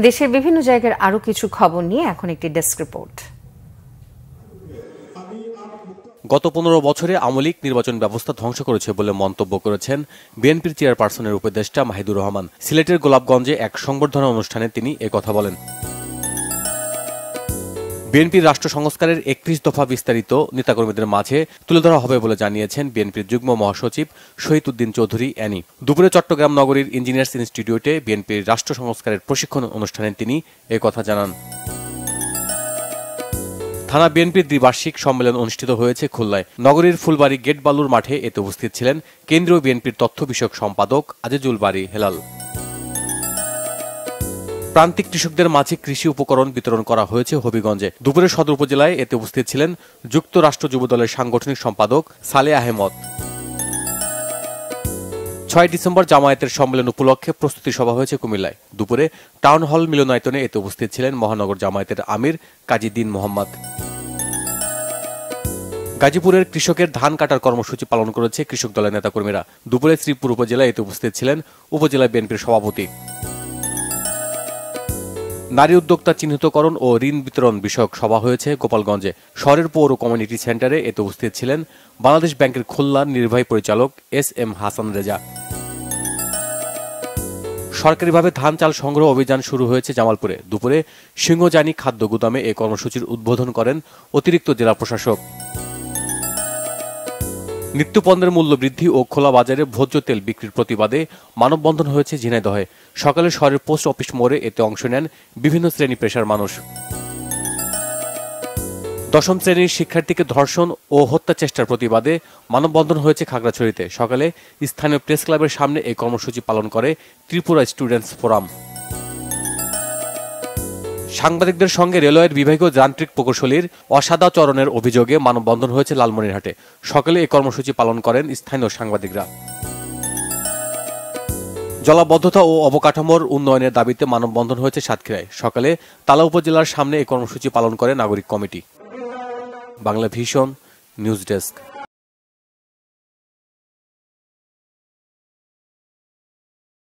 দেশের বিভিন্ন জায়গার আরো কিছু খবর নিয়ে এখন একটি ডেস্ক রিপোর্ট। গত 15 বছরে আওয়ামী লীগ নির্বাচন ব্যবস্থা ধ্বংস করেছে বলে মন্তব্য করেছেন বিএনপির চেয়ারপারসনের উপদেষ্টা মাহিদুর রহমান। সিলেটের গোলাপগঞ্জে এক সংবর্ধনা অনুষ্ঠানে তিনি একথা বলেন। বিএনপির রাষ্ট্র সংস্কারের 31 দফা বিস্তারিত নেতাকর্মীদের মাঝে তুলে ধরা হবে বলে জানিয়েছেন বিএনপির যুগ্ম মহাসচিব শহীদউদ্দিন চৌধুরী অ্যানি। দুপুরে চট্টগ্রাম নগরীর ইঞ্জিনিয়ার্স ইনস্টিটিউটে বিএনপির রাষ্ট্র সংস্কারের প্রশিক্ষণ অনুষ্ঠানে তিনি একথা জানান। থানা বিএনপির দ্বিবার্ষিক সম্মেলন অনুষ্ঠিত হয়েছে খুলনায়। নগরীর ফুলবাড়ি গেট বালুর মাঠে এতে উপস্থিত ছিলেন কেন্দ্রীয় বিএনপির তথ্য বিষয়ক সম্পাদক আজিজুল বারী হেলাল। প্রান্তিক কৃষকদের মাঝে কৃষি উপকরণ বিতরণ করা হয়েছে হবিগঞ্জে। দুপুরে সদর উপজেলায় এতে উপস্থিত ছিলেন যুক্তরাষ্ট্র যুবদলের সাংগঠনিক সম্পাদক সালে আহমদ। 6 ডিসেম্বর জামায়াতের সম্মেলন উপলক্ষে প্রস্তুতি সভা হয়েছে কুমিল্লায়। দুপুরে টাউন হল মিলনায়তনে এতে উপস্থিত ছিলেন মহানগর জামায়াতের আমির কাজী দীন মোহাম্মদ। গাজীপুরের কৃষকের ধান কাটার কর্মসূচি পালন করেছে কৃষক দলের নেতাকর্মীরা। দুপুরে শ্রীপুর উপজেলায় এতে উপস্থিত ছিলেন উপজেলা বিএনপির সভাপতি। নারী উদ্যোক্তা চিহ্নিতকরণ ও ঋণ বিতরণ বিষয়ক সভা হয়েছে গোপালগঞ্জে। শহরের পৌর কমিউনিটি সেন্টারে এতে উপস্থিত ছিলেন বাংলাদেশ ব্যাংকের খুলনার নির্বাহী পরিচালক এস.এম. হাসান রেজা। সরকারিভাবে ধান চাল সংগ্রহ অভিযান শুরু হয়েছে জামালপুরে। দুপুরে সিংহজানি খাদ্য গুদামে এই কর্মসূচির উদ্বোধন করেন অতিরিক্ত জেলা প্রশাসক। নিত্যপণ্যের মূল্য বৃদ্ধি ও খোলা বাজারে ভোজ্য তেল বিক্রির প্রতিবাদে মানববন্ধন হয়েছে ঝিনাইদহে। সকালে শহরের পোস্ট অফিস মোড়ে এতে অংশ নেন বিভিন্ন শ্রেণী পেশার মানুষ। 10ম শ্রেণীর শিক্ষার্থীকে ধর্ষণ ও হত্যা চেষ্টার প্রতিবাদে মানববন্ধন হয়েছে খাগড়াছড়িতে। সকালে স্থানীয় প্রেস ক্লাবের সামনে এই কর্মসূচি পালন করে ত্রিপুরা স্টুডেন্টস ফোরাম। সাংবাদিকদের সঙ্গে রেলওয়ের বিভাগীয় যান্ত্রিক প্রকৌশলীর অসদাচরণের অভিযোগে মানববন্ধন হয়েছে লালমনিরহাটে। সকালে এই কর্মসূচি পালন করেন স্থানীয় সাংবাদিকরা। জলাবদ্ধতা ও অবকাঠামোর উন্নয়নের দাবিতে মানববন্ধন হয়েছে সাতক্ষীরায়। সকালে তালা উপজেলার সামনে এই কর্মসূচি পালন করে নাগরিক committee. Bangla vision news desk.